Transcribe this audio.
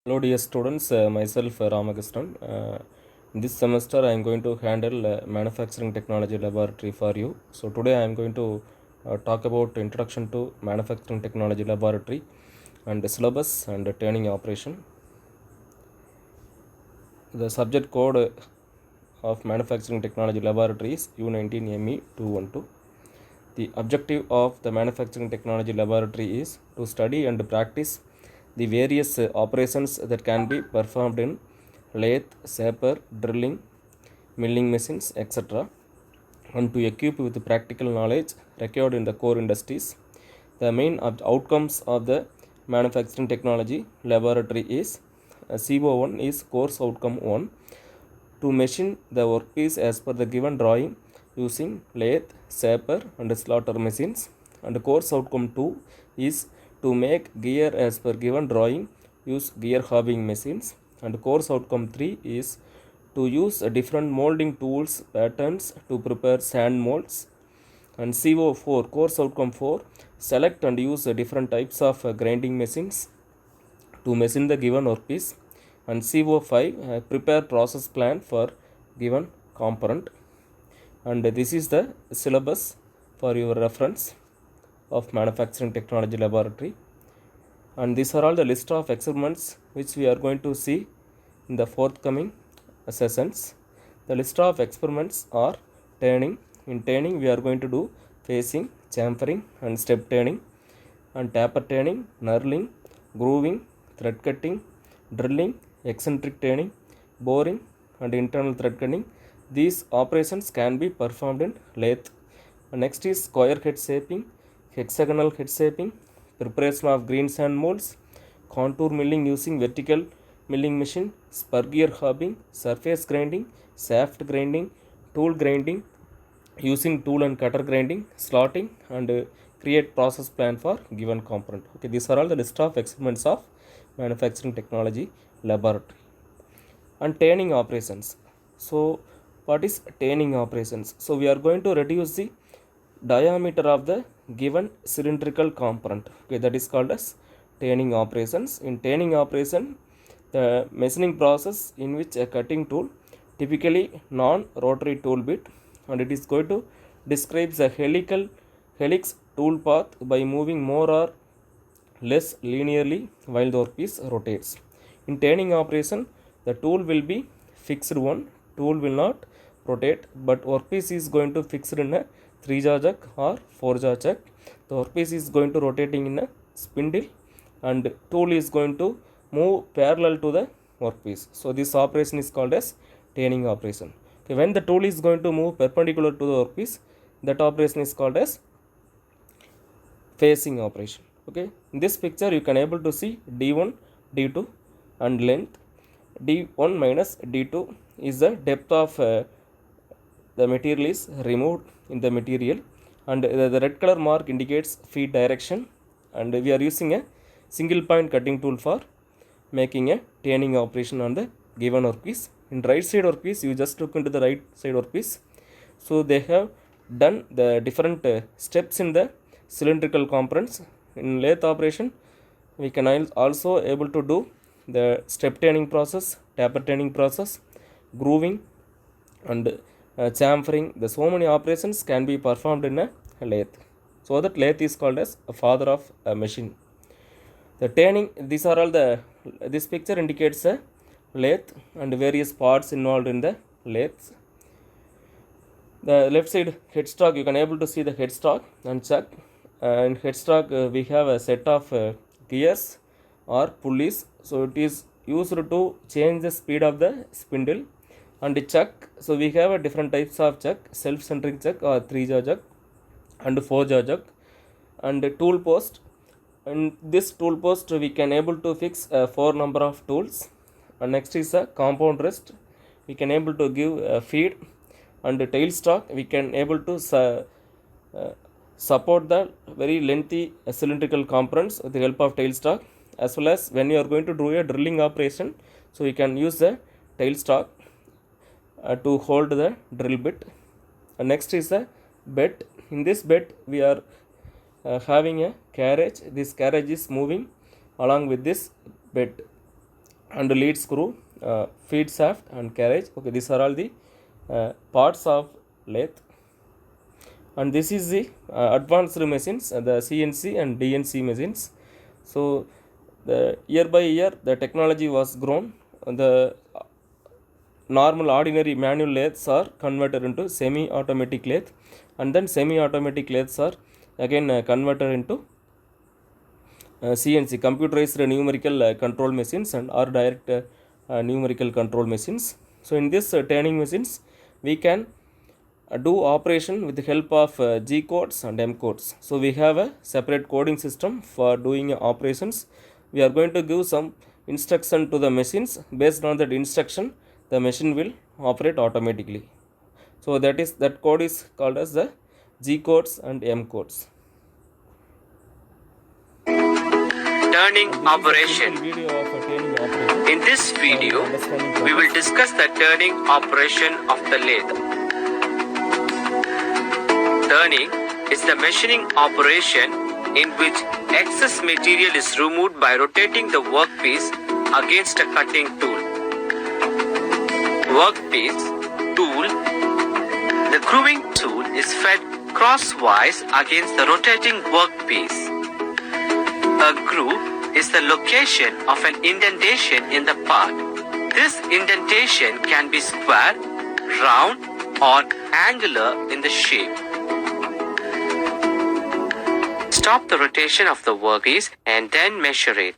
Hello dear students, myself Ramakrishnan. This semester I am going to handle manufacturing technology laboratory for you. So today I am going to talk about introduction to manufacturing technology laboratory and the syllabus and the training operation. The subject code of manufacturing technology laboratory is U19ME212. The objective of the manufacturing technology laboratory is to study and practice the various operations that can be performed in lathe, shaper, drilling, milling machines, etc., and to equip with practical knowledge required in the core industries. The main outcomes of the manufacturing technology laboratory is CO1 is course outcome 1, to machine the workpiece as per the given drawing using lathe, shaper and slaughter machines, and course outcome 2 is to make gear as per given drawing use gear hobbing machines, and course outcome 3 is to use different molding tools patterns to prepare sand molds, and CO4 course outcome 4 select and use different types of grinding machines to machine the given workpiece, and CO5 prepare process plan for given component. And this is the syllabus for your reference of manufacturing technology laboratory, and these are all the list of experiments which we are going to see in the forthcoming sessions. The list of experiments are turning. In turning we are going to do facing, chamfering and step turning, and taper turning, knurling, grooving, thread cutting, drilling, eccentric turning, boring and internal thread cutting. These operations can be performed in lathe. Next is square head shaping, hexagonal head shaping, preparation of green sand molds, contour milling using vertical milling machine, spur gear hobbing, surface grinding, shaft grinding, tool grinding using tool and cutter grinding, slotting and create process plan for given component. Okay, these are all the list of experiments of manufacturing technology laboratory. And turning operations. So what is turning operations? So we are going to reduce the diameter of the given cylindrical component. Okay, that is called as turning operations. In turning operation, the machining process in which a cutting tool, typically non-rotary tool bit, and it is going to describe the helix tool path by moving more or less linearly while the workpiece rotates. In turning operation, the tool will be fixed one, tool will not rotate, but workpiece is going to fixed in a 3-jaw chuck or 4-jaw chuck. The workpiece is going to rotating in a spindle and tool is going to move parallel to the workpiece. So this operation is called as turning operation. Okay, when the tool is going to move perpendicular to the workpiece, that operation is called as facing operation. Okay, in this picture you can able to see d1, d2 and length. d1 minus d2 is the depth of the material is removed in the material, and the red color mark indicates feed direction, and we are using a single point cutting tool for making a turning operation on the given workpiece. In right side workpiece, you just look into the right side workpiece. So they have done the different steps in the cylindrical components. In lathe operation, we can also able to do the step turning process, taper turning process, grooving and chamfering. The so many operations can be performed in a lathe. So that lathe is called as a father of a machine. The turning, these are all the, this picture indicates a lathe and various parts involved in the lathes. The left side headstock, you can able to see the headstock and chuck. In headstock we have a set of gears or pulleys, so it is used to change the speed of the spindle. And the chuck, so we have a different types of chuck, self-centering chuck or 3-jaw chuck and 4-jaw chuck, and tool post. In this tool post we can able to fix 4 number of tools. And next is a compound rest, we can able to give feed. And the tail stock, we can able to support the very lengthy cylindrical components with the help of tail stock, as well as when you are going to do a drilling operation, so we can use the tail stock to hold the drill bit. And next is a bed. In this bed we are having a carriage. This carriage is moving along with this bed. and lead screw, feed shaft and carriage. Okay, these are all the parts of lathe. And this is the advanced machines, the CNC and DNC machines. So the year by year the technology was grown. The normal ordinary manual lathes are converted into semi-automatic lathe, and then semi-automatic lathes are again converted into CNC, computerized numerical control machines, and or direct numerical control machines. So in this turning machines we can do operation with the help of G codes and M codes. So we have a separate coding system for doing operations. We are going to give some instruction to the machines. Based on that instruction, the machine will operate automatically. So that code is called as the G codes and M codes. Turning operation. In this video, we will discuss the turning operation of the lathe. Turning is the machining operation in which excess material is removed by rotating the workpiece against a cutting tool. Workpiece, tool. The grooving tool is fed crosswise against the rotating workpiece. A groove is the location of an indentation in the part. This indentation can be square, round, or angular in the shape. Stop the rotation of the workpiece and then measure it.